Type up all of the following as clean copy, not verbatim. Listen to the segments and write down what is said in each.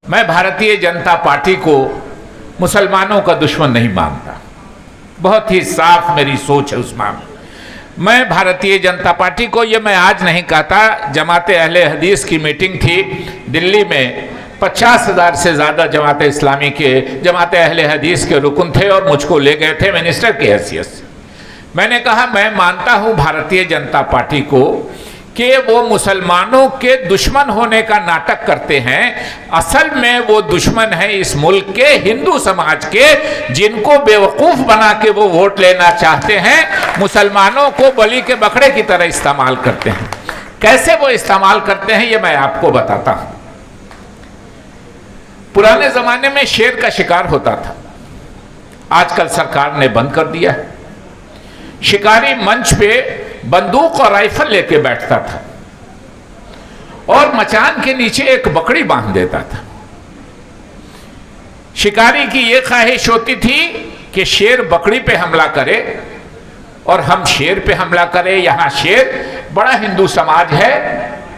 मैं भारतीय जनता पार्टी को मुसलमानों का दुश्मन नहीं मानता। बहुत ही साफ मेरी सोच है उस मामले। मैं भारतीय जनता पार्टी को, ये मैं आज नहीं कहता, जमात अहले हदीस की मीटिंग थी दिल्ली में, 50,000 से ज़्यादा जमात इस्लामी के, जमात अहले हदीस के रुकन थे और मुझको ले गए थे मिनिस्टर की हैसियत से। मैंने कहा मैं मानता हूँ भारतीय जनता पार्टी को कि वो मुसलमानों के दुश्मन होने का नाटक करते हैं। असल में वो दुश्मन है इस मुल्क के हिंदू समाज के, जिनको बेवकूफ़ बना के वो वोट लेना चाहते हैं। मुसलमानों को बलि के बकरे की तरह इस्तेमाल करते हैं। कैसे वो इस्तेमाल करते हैं ये मैं आपको बताता हूँ। पुराने ज़माने में शेर का शिकार होता था, आजकल सरकार ने बंद कर दिया है। शिकारी मंच पे बंदूक और राइफल लेके बैठता था और मचान के नीचे एक बकरी बांध देता था। शिकारी की यह ख्वाहिश होती थी कि शेर बकरी पे हमला करे और हम शेर पे हमला करें। यहां शेर बड़ा हिंदू समाज है,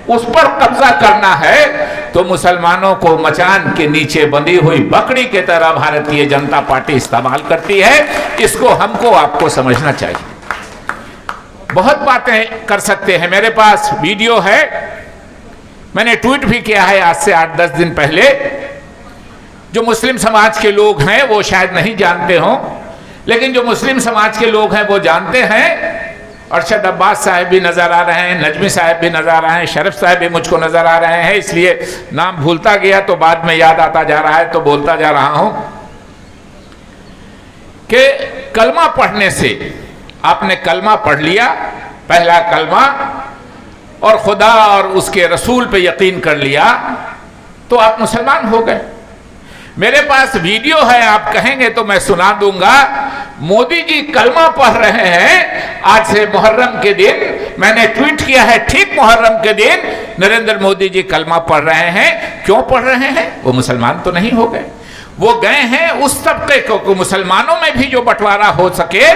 उस पर कब्जा करना है, तो मुसलमानों को मचान के नीचे बंधी हुई बकरी की तरह भारतीय जनता पार्टी इस्तेमाल करती है। इसको हमको आपको समझना चाहिए। बहुत बातें कर सकते हैं, मेरे पास वीडियो है, मैंने ट्वीट भी किया है आज से 8-10 दिन पहले। जो मुस्लिम समाज के लोग हैं वो शायद नहीं जानते हों, लेकिन जो मुस्लिम समाज के लोग हैं वो जानते हैं। अरशद अब्बास साहब भी नज़र आ रहे हैं, नजमी साहब भी नज़र आ रहे हैं, शरीफ साहब भी मुझको नज़र आ रहे हैं, इसलिए नाम भूलता गया तो बाद में याद आता जा रहा है तो बोलता जा रहा हूं कि कलमा पढ़ने से, आपने कलमा पढ़ लिया, पहला कलमा, और खुदा और उसके रसूल पे यकीन कर लिया तो आप मुसलमान हो गए। मेरे पास वीडियो है, आप कहेंगे तो मैं सुना दूंगा। मोदी जी कलमा पढ़ रहे हैं आज से मुहर्रम के दिन, मैंने ट्वीट किया है, ठीक मुहर्रम के दिन नरेंद्र मोदी जी कलमा पढ़ रहे हैं। क्यों पढ़ रहे हैं? वो मुसलमान तो नहीं हो गए, वो गए हैं उस तबके को, मुसलमानों में भी जो बंटवारा हो सके,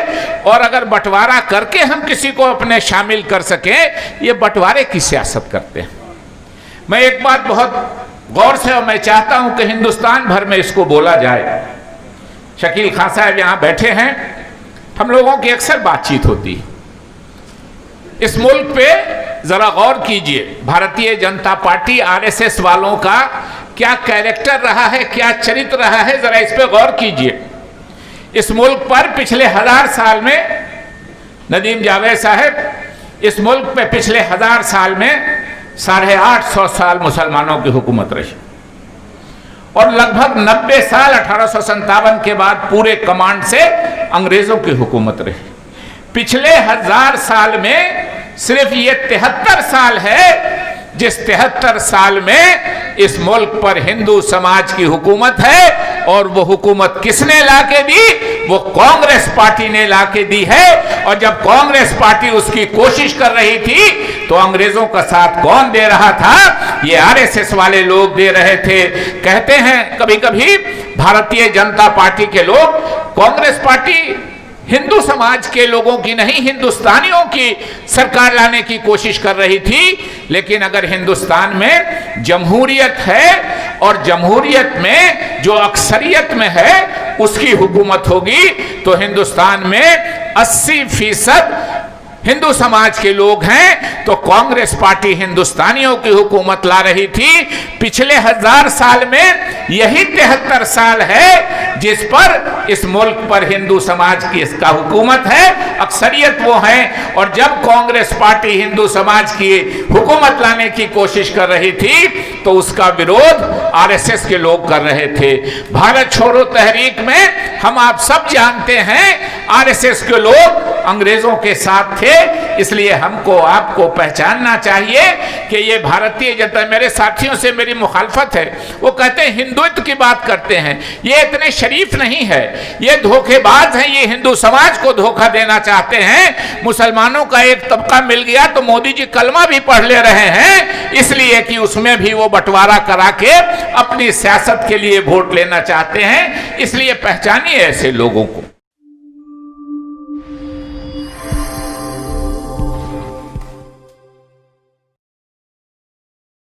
और अगर बंटवारा करके हम किसी को अपने शामिल कर सके, ये बंटवारे की सियासत करते हैं। मैं एक बात बहुत गौर से, और मैं चाहता हूं कि हिंदुस्तान भर में इसको बोला जाए। शकील खान साहब यहां बैठे हैं, हम लोगों की अक्सर बातचीत होती है। इस मुल्क पे जरा गौर कीजिए, भारतीय जनता पार्टी आरएसएस वालों का क्या कैरेक्टर रहा है, क्या चरित्र रहा है, जरा इस पे गौर कीजिए। इस मुल्क पर पिछले 1000 साल में, नदीम जावेद साहब, इस मुल्क पे पिछले 1000 साल में 850 साल मुसलमानों की हुकूमत रही और लगभग 90 साल 1857 के बाद पूरे कमांड से अंग्रेजों की हुकूमत रही। पिछले 1000 साल में सिर्फ ये 73 साल है जिस 73 साल में इस मुल्क पर हिंदू समाज की हुकूमत है, और वो हुकूमत किसने लाके दी? वो कांग्रेस पार्टी ने लाके दी है। और जब कांग्रेस पार्टी उसकी कोशिश कर रही थी तो अंग्रेजों का साथ कौन दे रहा था? ये आरएसएस वाले लोग दे रहे थे। कहते हैं कभी कभी भारतीय जनता पार्टी के लोग, कांग्रेस पार्टी हिंदू समाज के लोगों की नहीं, हिंदुस्तानियों की सरकार लाने की कोशिश कर रही थी। लेकिन अगर हिंदुस्तान में जमहूरियत है और जमहूरियत में जो अक्सरियत में है उसकी हुकूमत होगी, तो हिंदुस्तान में 80% हिंदू समाज के लोग हैं, तो कांग्रेस पार्टी हिंदुस्तानियों की हुकूमत ला रही थी। पिछले 1000 साल में यही 73 साल है जिस पर इस मुल्क पर हिंदू समाज की इसका हुकूमत है, अक्सरियत वो है। और जब कांग्रेस पार्टी हिंदू समाज की हुकूमत लाने की कोशिश कर रही थी तो उसका विरोध आरएसएस के लोग कर रहे थे। भारत छोड़ो तहरीक में हम आप सब जानते हैं आरएसएस के लोग अंग्रेजों के साथ थे, इसलिए हमको आपको पहचानना चाहिए कि ये भारतीय जनता, मेरे साथियों से मेरी मुखालफत है, वो कहते हैं हिंदुत्व की बात करते हैं, ये इतने शरीफ नहीं है, ये धोखेबाज हैं, ये हिंदू समाज को धोखा देना चाहते हैं। मुसलमानों का एक तबका मिल गया तो मोदी जी कलमा भी पढ़ ले रहे हैं, इसलिए कि उसमें भी वो बंटवारा करा के अपनी सियासत के लिए वोट लेना चाहते हैं। इसलिए पहचानिए ऐसे लोगों को।